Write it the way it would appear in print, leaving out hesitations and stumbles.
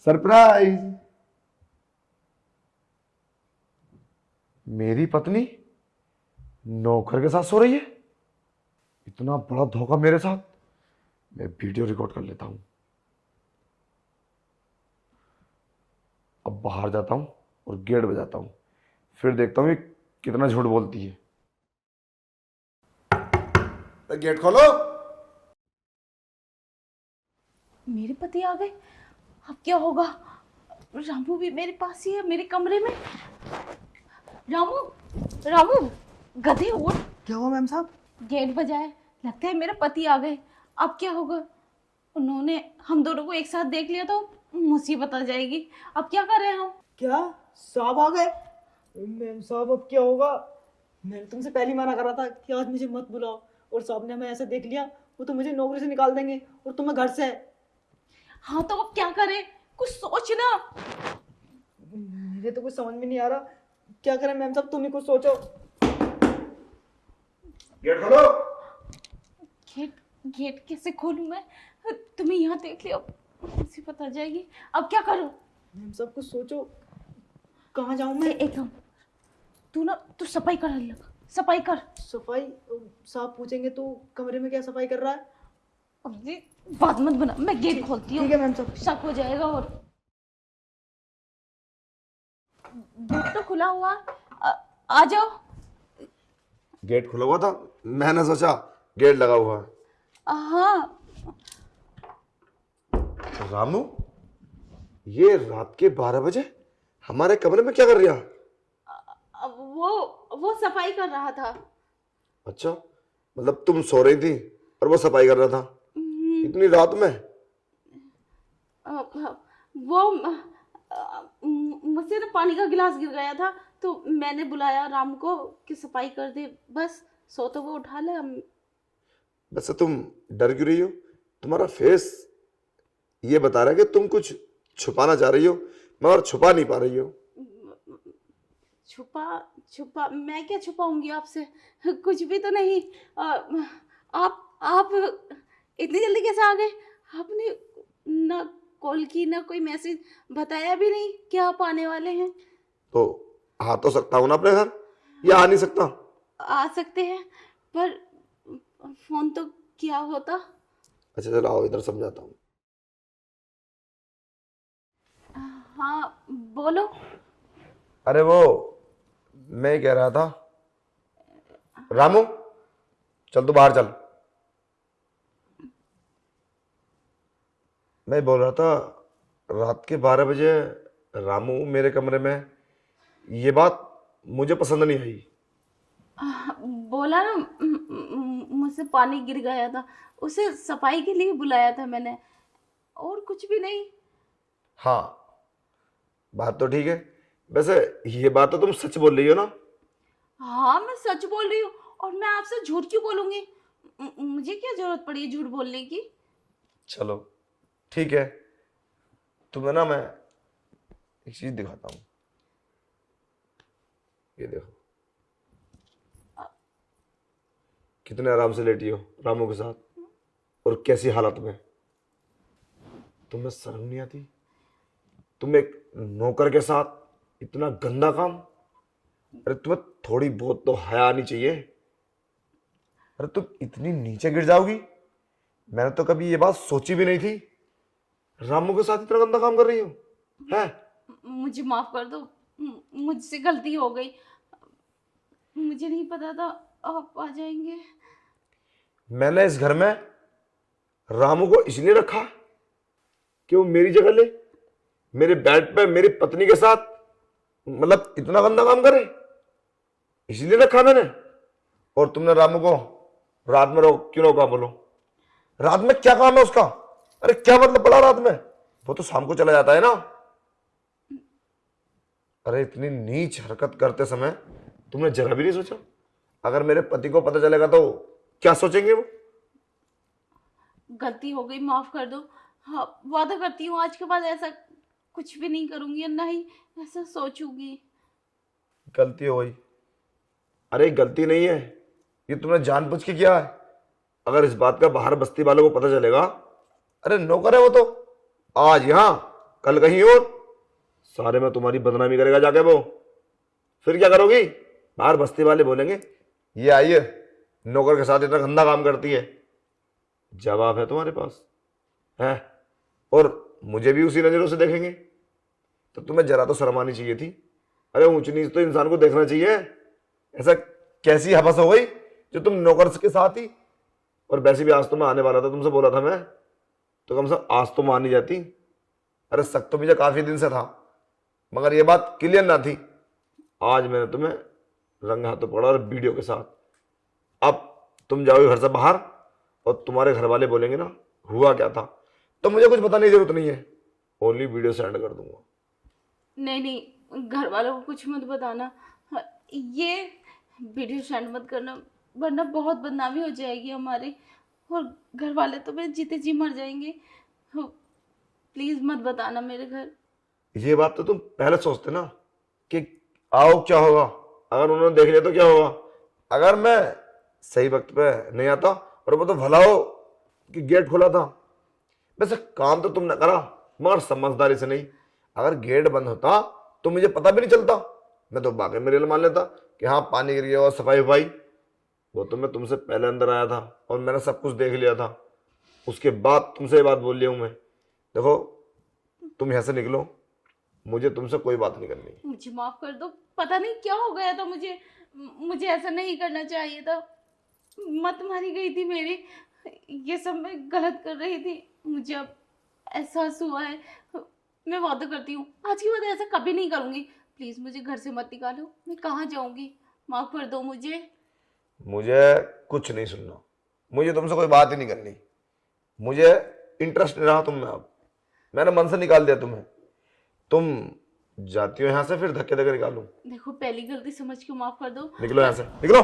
Surprise. मेरी पत्नी नौकर के साथ सो रही है। इतना बड़ा धोखा मेरे साथ। मैं वीडियो रिकॉर्ड कर लेता हूं। अब बाहर जाता हूं और गेट बजाता हूं, फिर देखता हूं ये कितना झूठ बोलती है। गेट खोलो। मेरे पति आ गए, अब क्या होगा? रामू भी मेरे पास ही है, मेरे कमरे में। रामू, रामू, गधे उठ। क्या हुआ मैम साहब? गेट बजाए, लगता है मेरे पति आ गए। अब क्या होगा? उन्होंने हम दोनों को एक साथ देख लिया तो मुसीबत आ जाएगी। अब क्या करें हम? क्या साहब आ गए? मैम साहब अब क्या होगा? मैंने तुमसे पहले ही मना करा था कि आज मुझे मत बुलाओ, और साहब ने हमें ऐसे देख लिया वो तो मुझे नौकरी से निकाल देंगे और तुम्हें घर से। हाँ तो अब क्या करें? कुछ सोच ना। मुझे तो कुछ समझ में नहीं आ रहा, क्या करें मैम साहब, तुम ही कुछ सोचो। गेट खोलो। गेट गेट कैसे खोलूं मैं? तुम्हें यहाँ देख लिया, मुसीबत आ जाएगी। अब क्या करूं? मैम साहब कुछ सोचो, कहाँ जाऊँ मैं? एक काम, तू सफाई कर लग, सफाई कर। सफाई? साहब पूछेंगे तो कमरे में क्या सफाई कर रहा है? अब ये बात मत बना, मैं गेट खोलती हूँ। ठीक है मैम साहब। शक हो जाएगा। और गेट तो खुला हुआ, आ जाओ। गेट खुला हुआ था, मैंने सोचा गेट लगा हुआ है। हाँ। रामू, ये रात के 12 बजे हमारे कमरे में क्या कर रही है? अब वो सफाई कर रहा था। अच्छा, मतलब तुम सो रही थी और वो सफाई कर रहा था इतनी रात में? वो मुझसे ना पानी का गिलास गिर गया था तो मैंने बुलाया राम को कि सफाई कर दे, बस। सो तो वो उठा ले। वैसे तुम डर क्यों रही हो? तुम्हारा फेस ये बता रहा है कि तुम कुछ छुपाना चाह रही हो, मगर छुपा नहीं पा रही हो। छुपा मैं क्या छुपाऊंगी आपसे? कुछ भी तो नहीं। आप इतनी जल्दी कैसे आ गए? आपने ना कॉल की, ना कोई मैसेज, बताया भी नहीं कि आप आने वाले हैं। तो आ तो सकता हूं ना अपने घर, या आ नहीं सकता? आ सकते हैं, पर फोन तो क्या होता। अच्छा चलो आओ, इधर समझाता हूँ। हाँ बोलो। अरे वो मैं कह रहा था, रामू चल तू बाहर चल। मैं बोल रहा था रात के 12 बजे रामू मेरे कमरे में, ये बात मुझे पसंद नहीं आई। बोला ना, मुझसे पानी गिर गया था, उसे सफाई के लिए बुलाया था मैंने, और कुछ भी नहीं। हाँ बात तो ठीक है, वैसे ये बात तो तुम सच बोल रही हो ना? हाँ मैं सच बोल रही हूँ, और मैं आपसे झूठ क्यों बोलूंगी? मुझे क्या जरूरत पड़ी है झूठ बोलने की? चलो ठीक है, तुम्हें ना मैं एक चीज दिखाता हूँ। ये देखो, कितने आराम से लेटी हो रामू के साथ, और कैसी हालत में। तुम्हें शर्म नहीं आती? तुम एक नौकर के साथ इतना गंदा काम। अरे तुम्हें थोड़ी बहुत तो हया आनी चाहिए। अरे तुम इतनी नीचे गिर जाओगी, मैंने तो कभी ये बात सोची भी नहीं थी। रामू के साथ इतना गंदा काम कर रही हो है? मुझे माफ कर दो, मुझसे गलती हो गई। मुझे नहीं पता था आप आ जाएंगे। मैंने इस घर में रामू को इसलिए रखा कि वो मेरी जगह ले, मेरे बेड पे मेरी पत्नी के साथ मतलब इतना गंदा काम करे, इसलिए रखा मैंने। और तुमने रामू को रात में क्यों रोका? बोलो, रात में क्या काम है उसका? अरे क्या मतलब पड़ा रात में? वो तो शाम को चला जाता है ना। अरे इतनी नीच हरकत करते समय तुमने जरा भी नहीं सोचा अगर मेरे पति को पता चलेगा तो क्या सोचेंगे वो? गलती हो गई, माफ कर दो। हाँ वादा करती हूँ आज के बाद ऐसा कुछ भी नहीं करूंगी, और ना ही ऐसा सोचूंगी। गलती हो गई? अरे गलती नहीं है, ये तुमने जानबूझ के किया है। अगर इस बात का बाहर बस्ती वालों को पता चलेगा, अरे नौकर है वो तो, आज यहाँ कल कहीं और, सारे में तुम्हारी बदनामी करेगा जाके वो। फिर क्या करोगी? बाहर बस्ती वाले बोलेंगे ये आई है, नौकर के साथ इतना गंदा काम करती है। जवाब है तुम्हारे पास है, और मुझे भी उसी नजरों से देखेंगे। तो तुम्हें जरा तो शर्म आनी चाहिए थी। अरे ऊंच नीच तो इंसान को देखना चाहिए। ऐसा कैसी हवस हो गई जो तुम नौकर के साथ ही। और वैसे भी आज तो मैं आने वाला था, तुमसे बोला था मैं, तो कम से कम आज तो मान नहीं जाती। अरे शक तो मुझे काफी दिन से था, मगर ये बात क्लियर ना थी। आज मैंने तुम्हें रंग हाथों पकड़ा और वीडियो के साथ। अब तुम जाओगे घर से बाहर और तुम्हारे घर वाले बोलेंगे ना हुआ क्या था, तो मुझे कुछ बताने की जरूरत नहीं है, ओनली वीडियो सेंड कर दूंगा। नहीं नहीं, घर वालों को कुछ मत बताना, ये वीडियो सेंड मत करना, वरना बहुत बदनामी हो जाएगी हमारी, और घर वाले तो मेरे जीते जी मर जाएंगे। प्लीज मत बताना मेरे घर। ये बात तो तुम पहले सोचते ना कि आओ क्या होगा, अगर उन्होंने देख लिया तो क्या होगा। अगर मैं सही वक्त पे नहीं आता, और वो तो भला हो कि गेट खुला था। वैसे काम तो तुमने करा, मगर समझदारी से नहीं। अगर गेट बंद होता तो मुझे पता भी नहीं चलता, मैं तो बाकी में रेल मान लेता कि हाँ पानी गिर गया और सफाई वफाई। वो तो मैं तुमसे पहले अंदर आया था और मैंने सब कुछ देख लिया था। उसके बाद तुमसे ये बात बोल लिया हूं मैं। देखो तुम यहाँ से निकलो, मुझे तुमसे कोई बात नहीं करनी। मुझे माफ कर दो, पता नहीं क्या हो गया था, मुझे ऐसा नहीं करना चाहिए था। मत मारी गई थी मेरी, ये सब मैं गलत कर रही थी। मुझे अब एहसास हुआ है। मैं वादा करती हूँ आज के बाद ऐसा कभी नहीं करूँगी। प्लीज़ मुझे घर से मत निकालो, मैं कहाँ जाऊँगी? माफ़ कर दो मुझे। मुझे कुछ नहीं सुनना, मुझे तुमसे कोई बात ही नहीं करनी। मुझे इंटरेस्ट नहीं रहा तुम में अब, मैंने मन से निकाल दिया तुम्हें। तुम जाती हो यहाँ से, फिर धक्के धक्के निकालूं। देखो पहली गलती समझ के माफ़ कर दो। निकलो यहाँ से, निकलो।